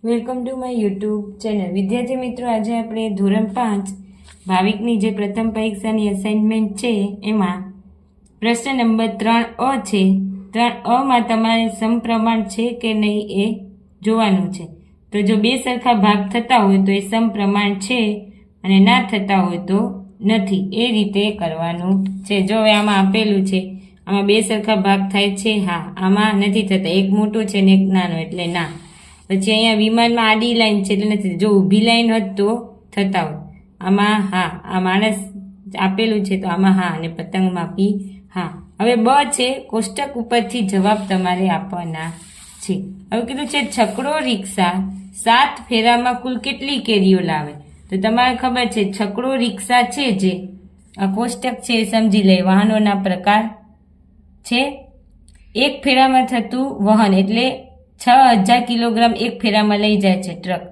Welcome to my YouTube channel. વિદ્યાર્થી મિત્રો, આજે આપણે ધોરણ 5 ભાવિકની જે પ્રથમ પરીક્ષાની અસાઇનમેન્ટ છે એમાં પ્રશ્ન નંબર 3A છે. 3Aમાં તમારે સમપ્રમાણ છે કે નહીં એ જોવાનું છે. તો જો બે સરખા ભાગ થતા હોય તો એ સમપ્રમાણ છે અને ના થતા હોય તો નથી. એ રીતે કરવાનું છે. જો હવે આમાં આપેલું છે, આમાં બે સરખા ભાગ થાય છે, હા. આમાં નથી થતા, એક મોટો છે ને એક નાનો, એટલે ના. પછી અહીંયા વિમાનમાં આડી લાઈન છે એટલે નથી. જો ઊભી લાઈન હોત તો થતા હોય. આમાં હા, આ માણસ આપેલું છે તો આમાં હા, અને પતંગ માપી હા. હવે બ છે, કોષ્ટક ઉપરથી જવાબ તમારે આપવાના છે. હવે કીધું છે છકડો રિક્ષા 7 ફેરામાં કુલ કેટલી કેરીઓ લાવે? તો તમારે ખબર છે છકડો રિક્ષા છે, જે આ કોષ્ટક છે એ સમજી લે. વાહનોના પ્રકાર છે. એક ફેરામાં થતું વહન એટલે 6000 કિલોગ્રામ એક ફેરામાં લઈ જાય છે ટ્રક.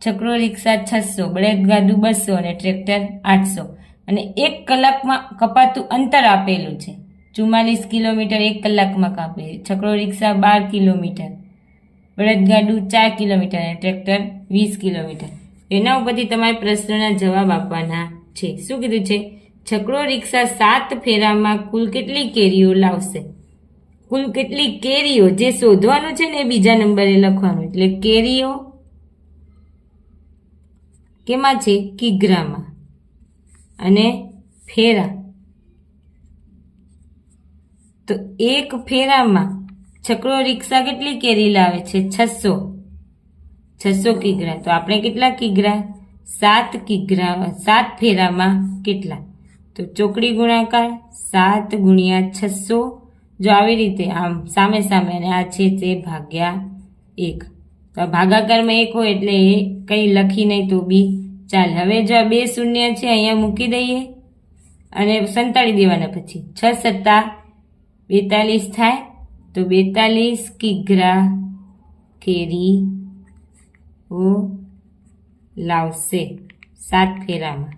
છકડો રિક્ષા 600, બળદગાડું 200 અને ટ્રેક્ટર 800. અને 1 કલાકમાં કપાતું અંતર આપેલું છે 44 કિલોમીટર 1 કલાકમાં કાપે. છકડો રિક્ષા 12 કિલોમીટર, બળદગાડું 4 કિલોમીટર અને ટ્રેક્ટર 20 કિલોમીટર. એના ઉપરથી તમારે પ્રશ્નના જવાબ આપવાના છે. શું કીધું છે? છકડો રિક્ષા 7 ફેરામાં કુલ કેટલી કેરીઓ લાવશે? કુલ કેટલી કેરીઓ, જે શોધવાનું છે ને એ બીજા નંબરે લખવાનું. એટલે કેરીઓ કેમાં છે? કિગ્રામાં. અને ફેરા, તો એક ફેરામાં છકડો રિક્ષા કેટલી કેરી લાવે છે? 600 કિગ્રા. તો આપણે કેટલા કિગ્રા? 7 કિગ્રા. 7 ફેરામાં કેટલા? તો ચોકડી ગુણાકાર 7 ગુણ્યા 600. જો આવી રીતે આમ સામે સામે, અને આ છે તે ભાગ્યા 1. તો ભાગાકારમાં 1 હોય એટલે એ કંઈ લખી નહીં તો બી ચાલે. હવે જો આ 2 શૂન્ય છે અહીંયા મૂકી દઈએ અને સંતાડી દેવાના. પછી 6 સત્તા 42 થાય. તો 42 કિગ્રા કેરી લાવશે 7 ફેરામાં.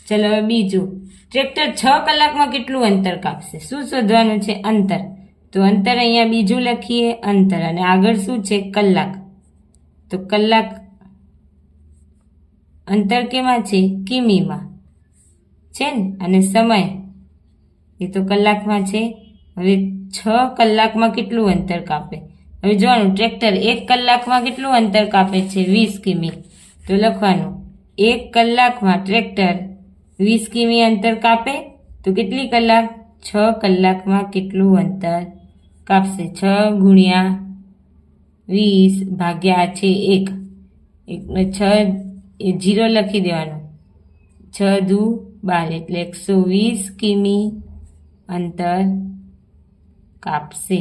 ચલો હવે બીજું. ટ્રેક્ટર 6 કલાકમાં કેટલું અંતર કાપશે? શું શોધવાનું છે? અંતર. તો અંતર અહીંયા બીજું લખીએ, અંતર, અને આગળ શું છે? કલાક. તો કલાક અંતર કેમાં છે? કિમીમાં છે ને, અને સમય એ તો કલાકમાં છે. હવે 6 કલાકમાં કેટલું અંતર કાપે? હવે જોવાનું, ટ્રેક્ટર 1 કલાકમાં કેટલું અંતર કાપે છે? 20 કિમી. તો લખવાનું 1 કલાકમાં ટ્રેક્ટર 20 કિમી અંતર કાપે. તો કેટલી કલાક? 6 કલાકમાં કેટલું અંતર કાપશે? 6 ગુણ્યા 20 ભાગ્યા છે 1. 6 એ 0 લખી દેવાનું. 6 દુ 12 એટલે 120 કિમી અંતર કાપશે.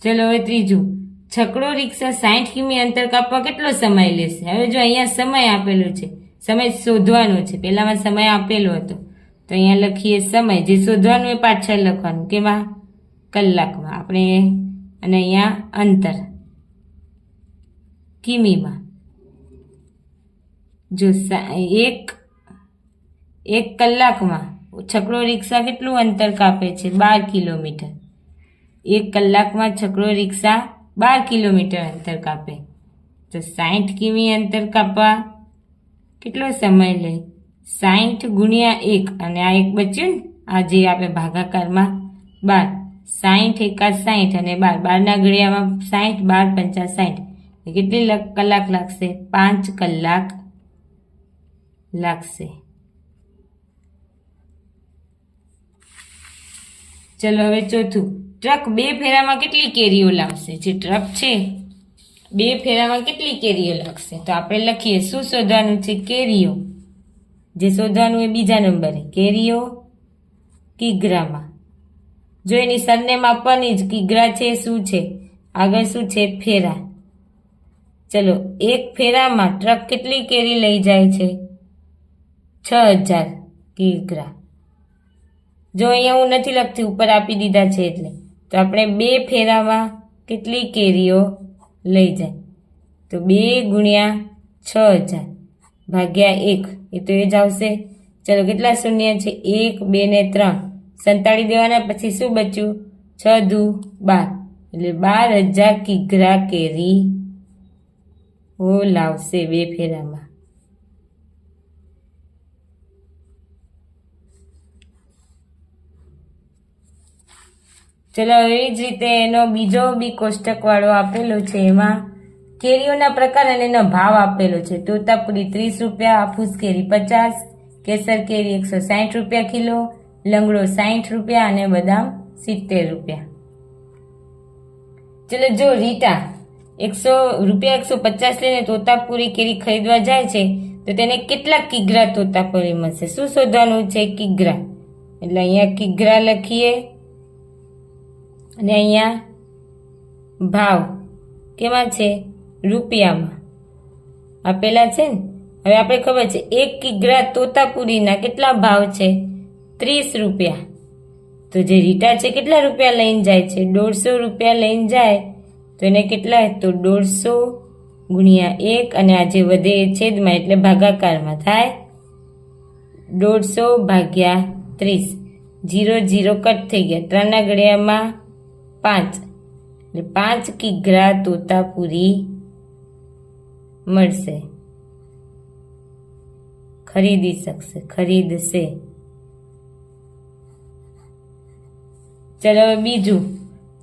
ચલો હવે ત્રીજું. છકડો રિક્ષા 60 કિમી અંતર કાપવા કેટલો સમય લેશે? હવે જો અહીંયા સમય આપેલો છે, સમય શોધવાનો છે. પહેલામાં સમય આપેલો હતો તો અહીંયા લખીએ સમય. જે શોધવાનું એ પાછળ લખવાનું. કેમાં? કલાકમાં આપણે. અને અહીંયા અંતર કિમીમાં. જો 1 કલાકમાં છકડો રિક્ષા કેટલું અંતર કાપે છે? 12 કિલોમીટર. 1 કલાકમાં છકડો રિક્ષા 12 કિલોમીટર અંતર કાપે. તો 60 કિમી અંતર કાપવા કેટલો સમય લે? 60 ગુણ્યા 1, અને આ 1 બચ્યું ને, આ જે આપણે ભાગાકારમાં 12. 60 એકા 60 અને 12. 12ના ઘડિયામાં 60, 12 પંચા 60. કેટલી કલાક લાગશે? 5 કલાક લાગશે. ચલો હવે ચોથું. ટ્રક 2 ફેરામાં કેટલી કેરીઓ લાવશે? જે ટ્રક છે 2 ફેરામાં કેટલી કેરીઓ લાગશે? તો આપણે લખીએ. શું શોધવાનું છે? કેરીઓ. જે શોધવાનું એ બીજા નંબરે. કેરીઓ કિગ્રામાં. જો એની સરનેમ આપવાની જ. કિગ્રા છે શું છે? આગળ શું છે? ફેરા. ચલો 1 ફેરામાં ટ્રક કેટલી કેરી લઈ જાય છે? 6000 કિગ્રા. જો અહીંયા હું નથી લખતી, ઉપર આપી દીધા છે એટલે. તો આપણે 2 ફેરામાં કેટલી કેરીઓ લઈ જાય? તો 2 ગુણ્યા 6000 ભાગ્યા 1, એ તો એ જ આવશે. ચલો કેટલા શૂન્ય છે? 1 2 ને 3 સંતાડી દેવાના. પછી શું બચ્યું? 6 દુ 12 એટલે 12,000 કિગ્રા કેરી લાવશે 2 ફેરામાં. ચલો એવી જ રીતે એનો બીજો બી કોષ્ટક વાળો આપેલો છે. એમાં કેરીઓના પ્રકાર અને એનો ભાવ આપેલો છે. તોતાપુરી 30 રૂપિયા, હાફૂસ કેરી 50, કેસર કેરી 160 રૂપિયા કિલો, લંગડો 60 રૂપિયા અને બદામ 70 રૂપિયા. ચલો જો રીટા 150 લઈને તોતાપુરી કેરી ખરીદવા જાય છે તો તેને કેટલા કિગ્રા તોતાપુરી મળશે? શું શોધવાનું છે? કિગ્રા. એટલે અહીંયા કિગ્રા લખીએ અને અહીંયા ભાવ કેમાં છે? રૂપિયામાં આપેલા છે ને. હવે આપણે ખબર છે 1 કિગ્રા તોતાપુરીના કેટલા ભાવ છે? 30 રૂપિયા. તો જે રીટા છે કેટલા રૂપિયા લઈને જાય છે? 150 રૂપિયા લઈને જાય તો એને કેટલા? તો 150 ગુણ્યા 1 અને આ જે વધે એ છેદમાં એટલે ભાગાકારમાં થાય 150 ભાગ્યા 30. 0 0 કટ થઈ ગયા. 3 ના ઘડિયામાં 5 એટલે 5 કિગ્રા તોતાપુરી મળશે. ખરીદી શકશે, ખરીદશે. ચલો બીજું,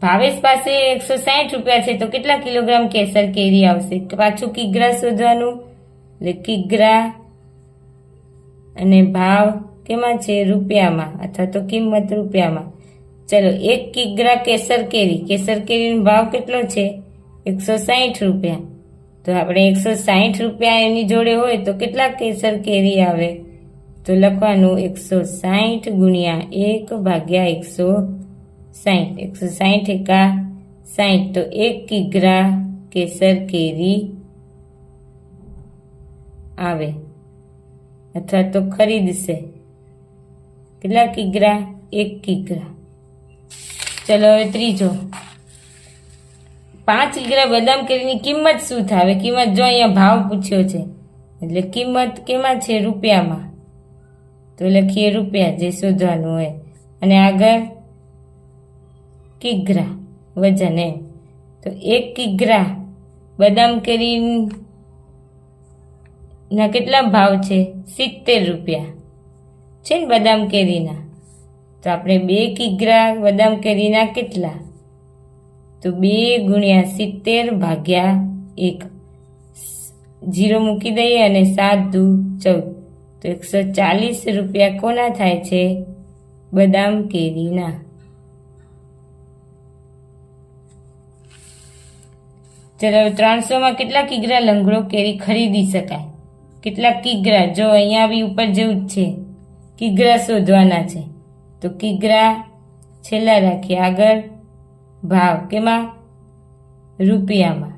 ભાવેશ પાસે 160 રૂપિયા છે તો કેટલા કિલોગ્રામ કેસર કેરી આવશે? પાછું કિગ્રા શોધવાનું. એટલે કિગ્રા અને ભાવ કેમાં છે? રૂપિયામાં અથવા તો કિંમત રૂપિયામાં. ચલો 1 કિગ્રા કેસર કેરીનો ભાવ કેટલો છે? 160 રૂપિયા. તો આપણે 160 રૂપિયા એની જોડે હોય તો કેટલા કેસર કેરી આવે? તો લખવાનું 160 ગુણ્યા 1 ભાગ્યા 160. 160 એકા 60 તો 1 કિગ્રા કેસર કેરી આવે અથવા તો ખરીદશે. કેટલા કિગ્રા? 1 કિગ્રા. ચલો હવે ત્રીજો, 5 કિગ્રા બદામ કેરીની કિંમત શું થાય? કિંમત જો અહીંયા ભાવ પૂછ્યો છે એટલે કિંમત કેમાં છે? રૂપિયામાં. તો લખીએ રૂપિયા જે શોધવાનું હોય અને આગળ કિગ્રા વજન એમ. તો 1 કિગ્રા બદામ કેરીના કેટલા ભાવ છે? 70 રૂપિયા છે ને બદામ કેરીના. તો આપણે 2 કિગ્રા બદામ કેરીના કેટલા? તો 2 ગુણ્યા 70 ભાગ્યા 1. 0 મૂકી દઈએ અને 7 દુ 14 તો 140 રૂપિયા કોના થાય છે? બદામ કેરીના. ચલો 300માં કેટલા કિગ્રા લંગડો કેરી ખરીદી શકાય? કેટલા કિગ્રા? જો અહીંયા બી ઉપર જેવું જ છે, કિગ્રા શોધવાના છે. તો કિગ્રા છેલ્લા રાખીએ. આગળ ભાવ કેમાં? રૂપિયામાં.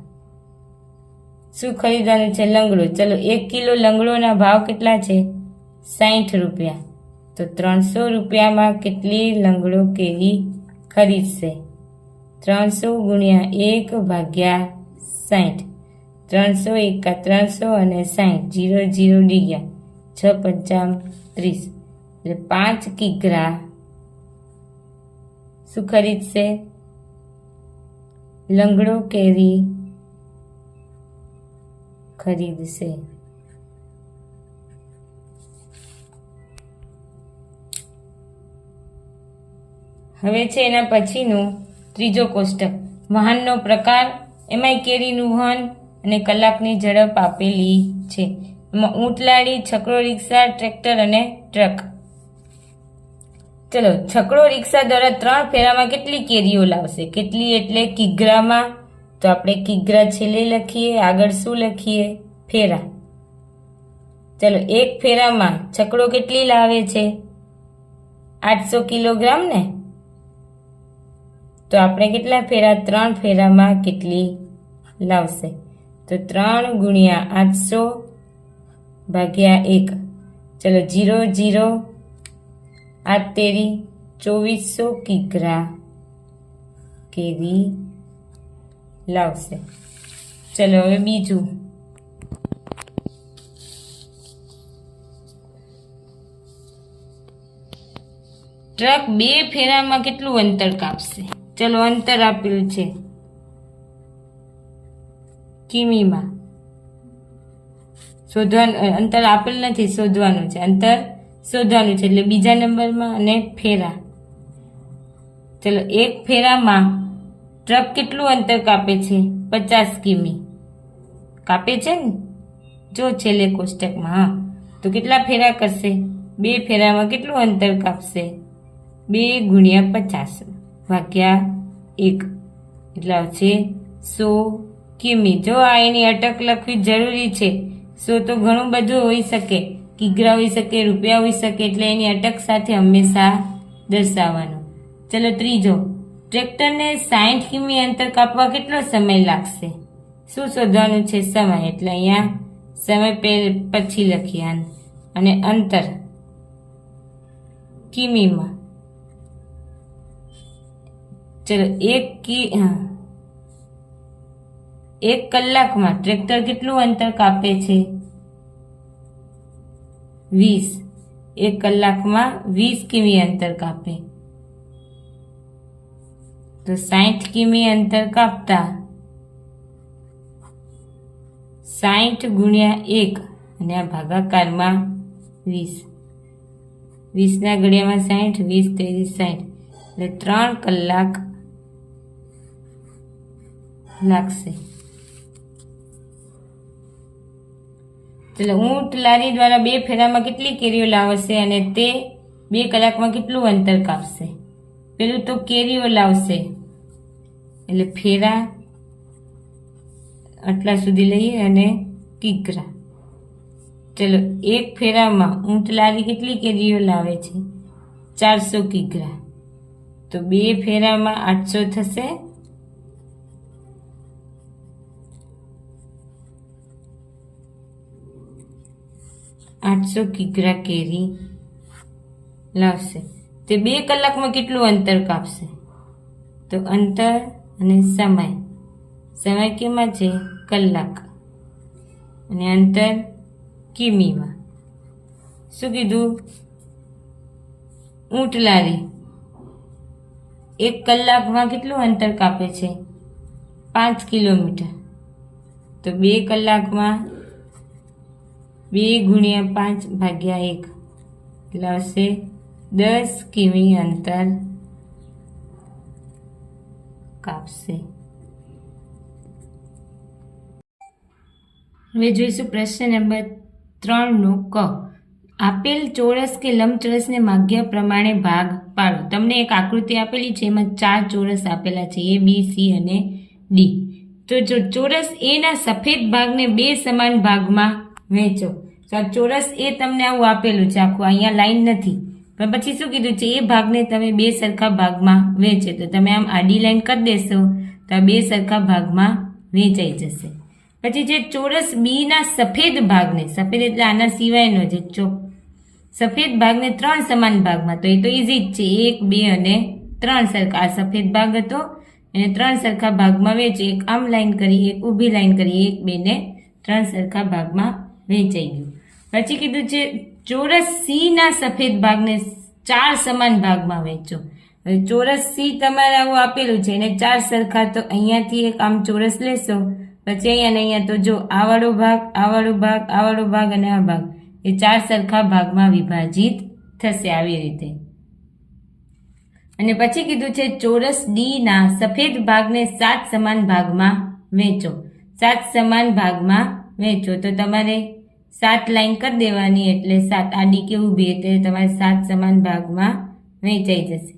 શું ખરીદવાનું છે? લંગડો. ચલો 1 કિલો લંગડોના ભાવ કેટલા છે? 60 રૂપિયા. તો 300 રૂપિયામાં કેટલી લંગડો કેરી ખરીદશે? 300 ગુણ્યા 1 ભાગ્યા 60. 300 એકા 300 અને 60. 0 0 ડીગ્યા 6 પંચામ 30 એટલે 5 કિગ્રા શું ખરીદશે? લંગડો કેરી ખરીદશે. હવે છે એના પછીનું ત્રીજો કોષ્ટક, વાહનનો પ્રકાર. એમાંય કેરીનું વહન અને કલાકની ઝડપ આપેલી છે. એમાં ઊંટલાડી, છકડો રિક્ષા, ટ્રેક્ટર અને ટ્રક. ચલો છકડો રિક્ષા દ્વારા 3 ફેરામાં કેટલી કેરીઓ લાવશે? કેટલી એટલે કિગ્રામાં. તો આપણે કિગ્રા છેલ્લે લખીએ. આગળ શું લખીએ? ફેરા. ચલો 1 ફેરામાં છકડો કેટલી લાવે છે? 800 કિલોગ્રામ ને. તો આપણે કેટલા ફેરા? 3 ફેરામાં કેટલી લાવશે? તો 3 ગુણ્યા 800 ભાગ્યા 1. ચલો 0 0 8 તેરી 2400 કિગ્રા કેરી લાવશે. ચલો હવે બીજું, ટ્રક 2 ફેરામાં કેટલું અંતર કાપશે? ચલો અંતર આપેલું છે કિમીમાં. શોધવાનું અંતર આપેલ નથી, શોધવાનું છે. અંતર શોધવાનું છે એટલે બીજા નંબરમાં અને ફેરા. ચલો 1 ફેરામાં ટ્રક કેટલું અંતર કાપે છે? 50 કિમી કાપે છે ને, જો છેલ્લે કોષ્ટકમાં. હા, તો કેટલા ફેરા કરશે? 2 ફેરામાં કેટલું અંતર કાપશે? 2 ગુણ્યા 50 ભાગ્યા 1 એટલે આવશે 100 કિમી. જો આ એની અટક લખવી જરૂરી છે. 100 તો ઘણું બધું હોઈ શકે, કિગ્રા હોઈ શકે, રૂપિયા હોઈ શકે, એટલે એની અટક સાથે હંમેશા દર્શાવવાનું. ચલો ત્રીજો, ટ્રેક્ટરને 60 કિમી અંતર કાપવા કેટલો સમય લાગશે? શું શોધવાનું છે? સમય. એટલે અહીંયા સમય પછી લખીએ અને અંતર કિમીમાં. ચલો 1 કલાકમાં ટ્રેક્ટર કેટલું અંતર કાપે છે? 20. 1 કલાકમાં 20 કિમી અંતર કાપે. તો 60 કિમી અંતર કાપતા 60 ગુણ્યા 1 અને આ ભાગાકારમાં 20. 20ના ઘડિયામાં 60, 20 તેરી 60 એટલે 3 કલાક લાગશે. ચલો ઊંટ લારી દ્વારા 2 ફેરામાં કેટલી કેરીઓ લાવશે અને તે 2 કલાકમાં કેટલું અંતર કાપશે? પેલું તો કેરીઓ લાવશે એટલે ફેરા આટલા સુધી લઈએ અને કિગ્રા. ચલો 1 ફેરામાં ઊંટ લારી કેટલી કેરીઓ લાવે છે? 400 કિગ્રા. તો 2 ફેરામાં 800 થશે. કિગ્રા કેરી લાવશે. તે 2 કલાકમાં કેટલું અંતર કાપશે? તો અંતર અને સમય. સમય કેમાં છે? કલાક. અને અંતર કિમીમાં. શું કીધું? ઊંટ લારી 1 કલાકમાં કેટલું અંતર કાપે છે? 5 કિલોમીટર. તો 2 કલાકમાં 2 ગુણ્યા 5 ભાગ્યા 1 એટલે આવશે 10 કિમી અંતર કાપશે. હવે જોઈશું પ્રશ્ન નંબર 3નો ક. આપેલ ચોરસ કે લંબચોરસને માગ્યા પ્રમાણે ભાગ પાડો. તમને એક આકૃતિ આપેલી છે, એમાં 4 ચોરસ આપેલા છે, A, B, C અને D. તો જો ચોરસ A ના સફેદ ભાગને 2 સમાન ભાગમાં વહેંચો. તો આ ચોરસ A તમને આવું આપેલું છે આખું, અહીંયા લાઈન નથી, પણ પછી શું કીધું છે? એ ભાગને તમે 2 સરખા ભાગમાં વહેંચે. તો તમે આમ આડી લાઈન કરી દેશો તો આ 2 સરખા ભાગમાં વહેંચાઈ જશે. પછી જે ચોરસ B ના સફેદ ભાગને, સફેદ એટલે આના સિવાયનો જે સફેદ ભાગને 3 સમાન ભાગમાં, તો એ તો ઈઝી જ છે, 1, 2 અને 3 સરખા. આ સફેદ ભાગ હતો એને 3 સરખા ભાગમાં વહેંચી. એક આમ લાઈન કરી, એક ઊભી લાઈન કરી, 1, 2 ને 3 સરખા ભાગમાં વહેંચાઈ ગયું. પછી કીધું છે ચોરસ C ના સફેદ ભાગને 4 સમાન ભાગમાં વહેંચો. હવે ચોરસ C તમારે આવું આપેલું છે એને 4 સરખા, તો અહીંયાથી એક આમ ચોરસ લેશો, પછી અહીંયા ને અહીંયા, તો જો આ વાળો ભાગ, આ વાળો ભાગ, આ વાળો ભાગ અને આ ભાગ એ 4 સરખા ભાગમાં વિભાજિત થશે આવી રીતે. અને પછી કીધું છે ચોરસ D ના સફેદ ભાગને 7 સમાન ભાગમાં વહેંચો. 7 સમાન ભાગમાં વહેંચો તો તમારે 7 લાઈન કરી દેવાની, એટલે 7 આડી કે ઊભી, એટલે તમારે 7 સમાન ભાગમાં વહેંચાઈ જશે.